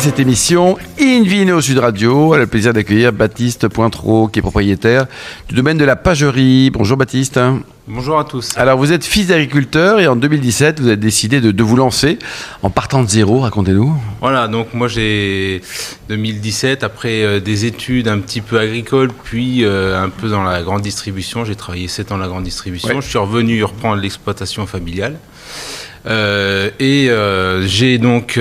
Cette émission In Vino Sud Radio a le plaisir d'accueillir Baptiste Pointreau, qui est propriétaire du domaine de la Pagerie. Bonjour Baptiste. Bonjour à tous. Alors vous êtes fils d'agriculteur et en 2017 vous avez décidé de vous lancer en partant de zéro, racontez-nous. Voilà, donc moi j'ai 2017, après des études un petit peu agricoles, puis un peu dans la grande distribution, j'ai travaillé 7 ans dans la grande distribution, Je suis revenu reprendre l'exploitation familiale j'ai donc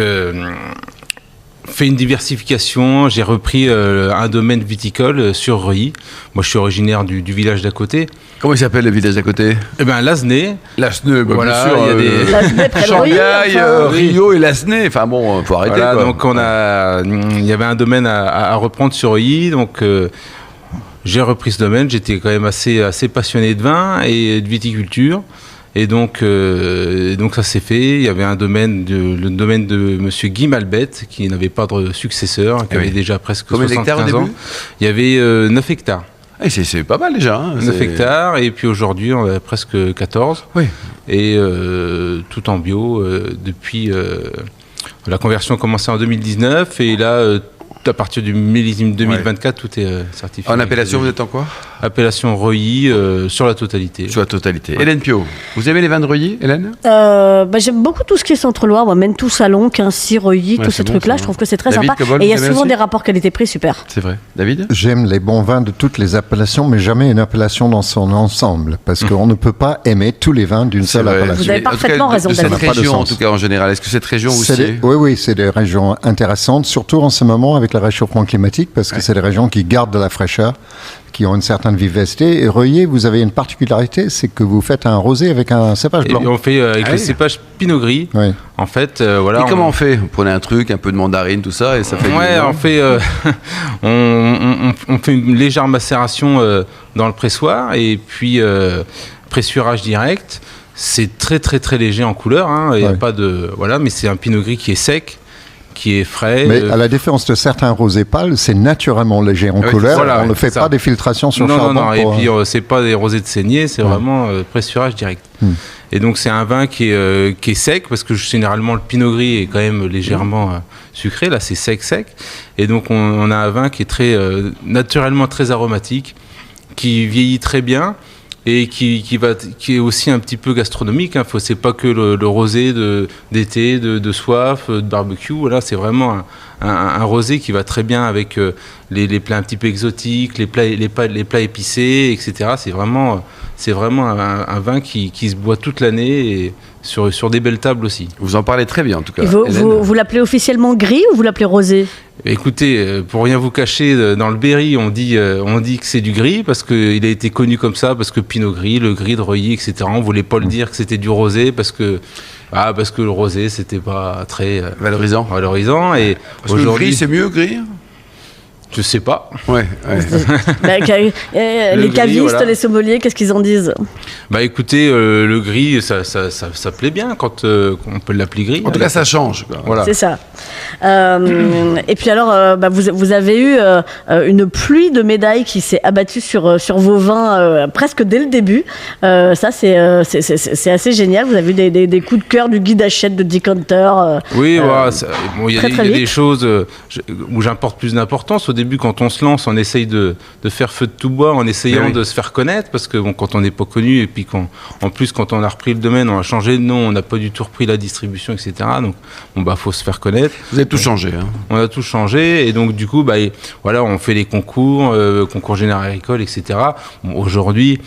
fait une diversification, j'ai repris un domaine viticole sur Reuilly. Moi je suis originaire du village d'à côté. Comment il s'appelle le village d'à côté ? Eh bien Lasnay. Lasnay, bah, voilà, bien sûr. Il y a des... Lasnay, près de Shanghai, Rio et Lasnay. Enfin bon, faut arrêter. Voilà, quoi. donc il y avait un domaine à reprendre sur Reuilly, donc j'ai repris ce domaine. J'étais quand même assez passionné de vin et de viticulture. Et donc ça s'est fait. Il y avait le domaine de monsieur Guy Malbette, qui n'avait pas de successeur, qui avait déjà presque 75 ans. Il y avait 9 hectares. Et c'est pas mal déjà. Hein, 9 hectares, et puis aujourd'hui on a presque 14. Oui. Et tout en bio depuis... la conversion a commencé en 2019, et là... à partir du millésime 2024, tout est certifié. En appellation, vous êtes en quoi ? Appellation Reuilly sur la totalité. Sur la totalité. Ouais. Hélène Pio, vous aimez les vins de Reuilly, Hélène ? J'aime beaucoup tout ce qui est Centre-Loire, moi, même tout Salon, Quincy, Reuilly, tous ces trucs-là, je trouve que c'est très David, sympa. Cobol, et il y a souvent des rapports qualité-prix super. C'est vrai. David ? J'aime les bons vins de toutes les appellations, mais jamais une appellation dans son ensemble, parce qu'on ne peut pas aimer tous les vins d'une seule appellation. Vous avez parfaitement raison. De cette région, en tout cas en général. Est-ce que cette région aussi Oui, c'est des régions intéressantes, surtout en ce moment avec le réchauffement climatique, parce que c'est des régions qui gardent de la fraîcheur, qui ont une certaine vivacité. Et Reuilly, vous avez une particularité, c'est que vous faites un rosé avec un cépage blanc. Et on fait avec le cépage Pinot Gris. Oui. En fait, voilà. Et comment on fait ? Vous prenez un truc, un peu de mandarine, tout ça, et ça fait. Ouais, on fait, on fait une légère macération dans le pressoir, et puis pressurage direct. C'est très très très léger en couleur. Hein. Il y a pas de mais c'est un Pinot Gris qui est sec, qui est frais. Mais à la différence de certains rosés pâles, c'est naturellement léger en couleur. Voilà, on ne fait pas des filtrations sur charbon. Non. Et puis c'est pas des rosés de saignée, c'est vraiment pressurage direct. Et donc c'est un vin qui est sec, parce que généralement le Pinot Gris est quand même légèrement sucré. Là c'est sec. Et donc on a un vin qui est très naturellement très aromatique, qui vieillit très bien. Et qui est aussi un petit peu gastronomique. Hein. C'est pas que le rosé d'été, de soif, de barbecue. Voilà, c'est vraiment un rosé qui va très bien avec les plats un petit peu exotiques, les plats épicés, etc. C'est vraiment un vin qui se boit toute l'année, et sur des belles tables aussi. Vous en parlez très bien en tout cas. Vous l'appelez officiellement gris ou vous l'appelez rosé ? Écoutez, pour rien vous cacher, dans le Berry, on dit que c'est du gris, parce qu'il a été connu comme ça, parce que Pinot Gris, le gris de Reuilly, etc. On voulait pas le dire que c'était du rosé, parce que le rosé, c'était pas très valorisant. Et parce que le gris, c'est mieux, gris ? Je sais pas. Ouais. Les cavistes, les sommeliers, qu'est-ce qu'ils en disent ? Écoutez, le gris, ça plaît bien quand on peut l'appeler gris. En tout cas, ça change. Voilà. C'est ça. Et puis alors, vous avez eu une pluie de médailles qui s'est abattue sur vos vins presque dès le début. Ça, c'est assez génial. Vous avez eu des coups de cœur du Guy d'Hachette, de Decanter. Oui, il y a des choses où j'importe plus d'importance. Au début, quand on se lance, on essaye de faire feu de tout bois en essayant de se faire connaître, parce que quand on n'est pas connu, et puis en plus quand on a repris le domaine, on a changé de nom, on n'a pas du tout repris la distribution, etc. Donc faut se faire connaître. Vous avez tout changé. Hein. On a tout changé, et donc du coup, on fait les concours général agricole, etc. Aujourd'hui,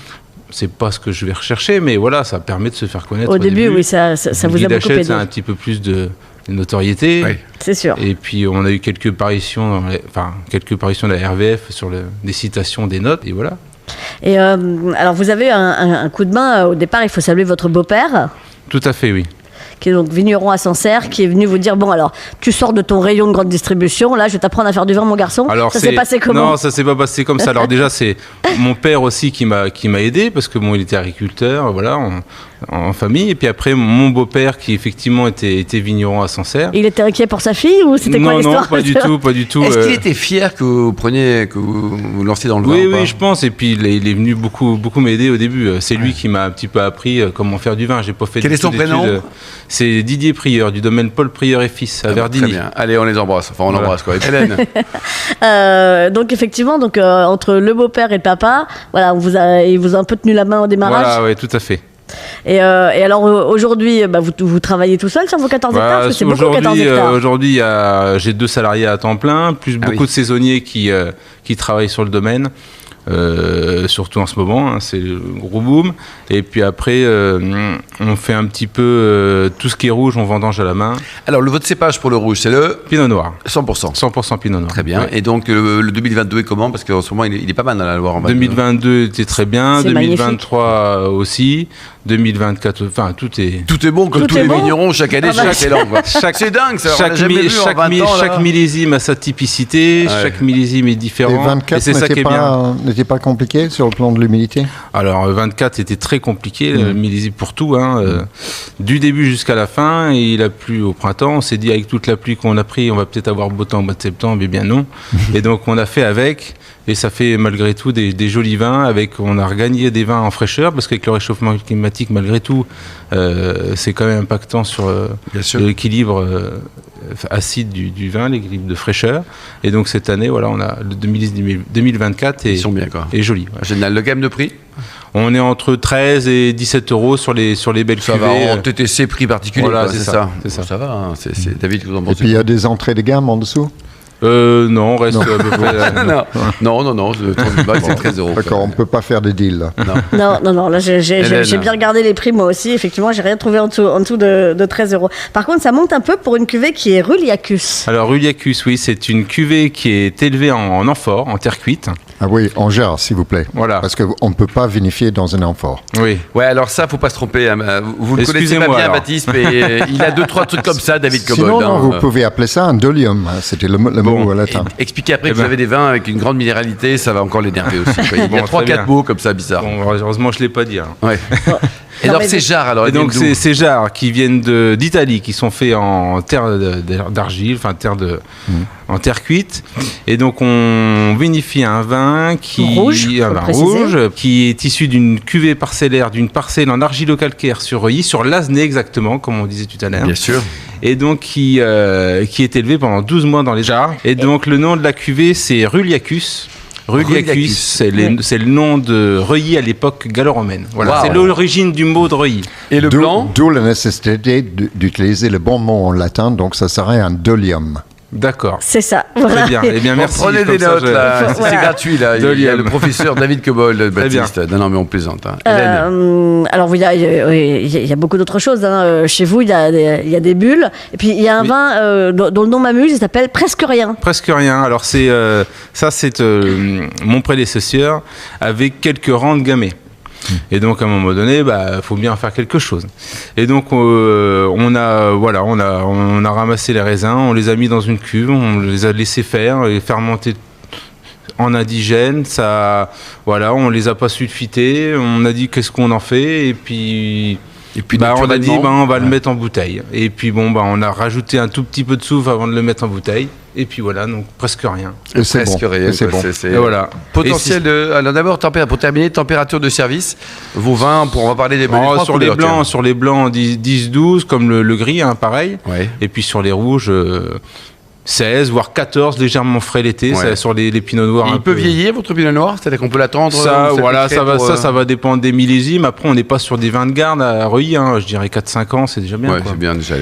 c'est pas ce que je vais rechercher, mais voilà, ça permet de se faire connaître. Au début, oui, ça vous a beaucoup aidé. Ça a un petit peu plus de notoriété. Oui, c'est sûr. Et puis on a eu quelques parutions de la RVF sur des citations, des notes, et voilà. Et alors vous avez un coup de main au départ, il faut saluer votre beau-père. Tout à fait, oui. Qui est donc vigneron à Sancerre, qui est venu vous dire, bon alors, tu sors de ton rayon de grande distribution, là je vais t'apprendre à faire du vin, mon garçon. Alors, ça s'est passé comment ? Non, ça s'est pas passé comme ça. Alors déjà, c'est mon père aussi qui m'a aidé, parce que il était agriculteur, voilà. en famille. Et puis après, mon beau-père, qui effectivement était vigneron à Sancerre. Il était inquiet pour sa fille ou c'était quoi l'histoire? Non, pas du tout. Est-ce qu'il était fier que vous lanciez dans le vin? Oui, je pense. Et puis il est venu beaucoup m'aider au début. C'est lui qui m'a un petit peu appris comment faire du vin. J'ai pas fait. Quel est son prénom? C'est Didier Prieur, du domaine Paul Prieur et Fils à Verdigny. Très bien. Allez, on les embrasse. Enfin, on embrasse quoi. Hélène. Donc effectivement, entre le beau-père et le papa, voilà, il vous a un peu tenu la main au démarrage. Voilà, oui, tout à fait. Et alors aujourd'hui, vous travaillez tout seul sur vos 14 hectares, parce que c'est beaucoup 14 hectares. Aujourd'hui, j'ai 2 salariés à temps plein, plus beaucoup de saisonniers qui travaillent sur le domaine. Surtout en ce moment, c'est le gros boom. Et puis après, on fait un petit peu tout ce qui est rouge, on vendange à la main. Alors, votre cépage pour le rouge, c'est le Pinot Noir. 100%. 100% Pinot Noir. Très bien. Ouais. Et donc, le 2022 est comment? Parce qu'en ce moment, il est pas mal dans la Loire. 2022 était très bien, C'est 2023 magnifique. Aussi, 2024, enfin tout est bon, comme tous les vignerons, chaque année, c'est excellent. C'est dingue, ça. Chaque millésime a sa typicité, chaque millésime est différent. Et 24 et c'est ça qui est bien. N'était pas compliqué sur le plan de l'humidité? Alors 24 était très compliqué, le millésime pour tout, du début jusqu'à la fin. Et il a plu au printemps. On s'est dit avec toute la pluie qu'on a pris, on va peut-être avoir beau temps au mois de septembre, mais bien non. Et donc on a fait avec. Et ça fait malgré tout des jolis vins. On a regagné des vins en fraîcheur parce qu'avec le réchauffement climatique, malgré tout, c'est quand même impactant sur l'équilibre acide du vin, l'équilibre de fraîcheur. Et donc cette année, voilà, on a le 2024 et joli. Ouais. Génial. Le gamme de prix? On est entre 13 et 17 euros sur les belles cuvées. Ça va, en TTC prix particulier. Voilà, c'est ça. Ça va. Hein. C'est David, vous en pensez? Et puis il y a des entrées de gamme en dessous? Non, on reste à peu près. Non, c'est 13 euros. D'accord, on ne peut pas faire de deal là. Non, là j'ai bien regardé les prix moi aussi, effectivement, j'ai rien trouvé en dessous de 13 euros. Par contre, ça monte un peu pour une cuvée qui est Ruliacus. Alors, Ruliacus, oui, c'est une cuvée qui est élevée en amphore, en terre cuite. Ah oui, en jarre, s'il vous plaît. Voilà. Parce qu'on ne peut pas vinifier dans un amphore. Oui. Ouais, alors ça, faut pas se tromper. Hein. Vous le connaissez pas bien, alors. Baptiste, mais il a 2-3 trucs comme ça, David Cobold. Sinon, vous pouvez appeler ça un dolium. C'était le mot latin. Expliquez après que vous avez des vins avec une grande minéralité, ça va encore l'énerver aussi. Il y a 3-4 mots comme ça bizarres. Bon, heureusement, je ne l'ai pas dit. Hein. Ouais. Et alors, ces jarres, alors. Et donc, ces jarres qui viennent d'Italie, qui sont faits en terre d'argile, enfin, en terre cuite. Et donc, on vinifie un vin rouge, qui est issu d'une cuvée parcellaire, d'une parcelle en argilo-calcaire sur Reuilly, sur l'Asné exactement, comme on disait tout à l'heure. Bien sûr. Et donc, qui est élevé pendant 12 mois dans les jarres. Et donc, le nom de la cuvée, c'est Ruliacus. Ruliacus, c'est le nom de Reuilly à l'époque gallo-romaine. Voilà, c'est l'origine du mot de Reuilly. Et le blanc? D'où la nécessité d'utiliser le bon mot en latin, donc ça serait un dolium. D'accord. C'est ça. Voilà. Très bien. Eh bien, merci. Prenez des notes, là. C'est gratuit, là. Il y a le professeur David Cobold, Baptiste. Non, mais on plaisante. Hein. Alors, il y a beaucoup d'autres choses. Hein. Chez vous, il y a des bulles. Et puis, il y a un vin dont le nom m'amuse, il s'appelle Presque Rien. Presque Rien. Alors, c'est mon prédécesseur avec quelques rangs de gamay. Et donc à un moment donné, faut bien faire quelque chose. Et donc on a ramassé les raisins, on les a mis dans une cuve, on les a laissés faire et fermenter en indigène. Ça, voilà, on les a pas sulfités. On a dit qu'est-ce qu'on en fait et puis on a dit on va le mettre en bouteille. Et puis on a rajouté un tout petit peu de soufre avant de le mettre en bouteille. Et puis voilà, donc presque rien. Et c'est presque rien. C'est bon. Et voilà. Potentiel alors d'abord, pour terminer, température de service. Vos vins, on va parler des blancs. Sur les blancs, 10-12, comme le gris, pareil. Ouais. Et puis sur les rouges, 16, voire 14, légèrement frais l'été, sur les pinots noirs. Il peut vieillir, votre pinot noir? C'est-à-dire qu'on peut l'attendre? Ça va dépendre des millésimes. Après, on n'est pas sur des vins de garde à Reuilly. Je dirais 4-5 ans, c'est déjà bien. Ouais, c'est bien déjà.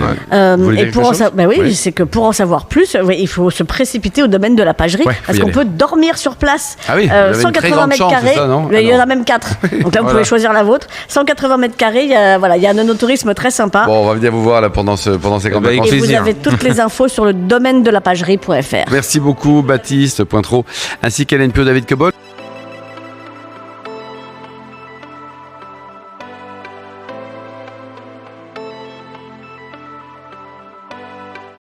C'est que pour en savoir plus, il faut se précipiter au domaine de la pagerie, parce qu'on peut dormir sur place. Ah oui, 180 mètres carrés. Il y en a même 4. Donc là, vous pouvez choisir la vôtre. 180 mètres carrés, il y a un onotourisme très sympa. Bon, on va venir vous voir là pendant ces grandes vacances. Et vous avez toutes les infos sur le domaine de lapagerie.fr. Merci beaucoup Baptiste Pointreau ainsi qu'Hélène Pio, David Cobold.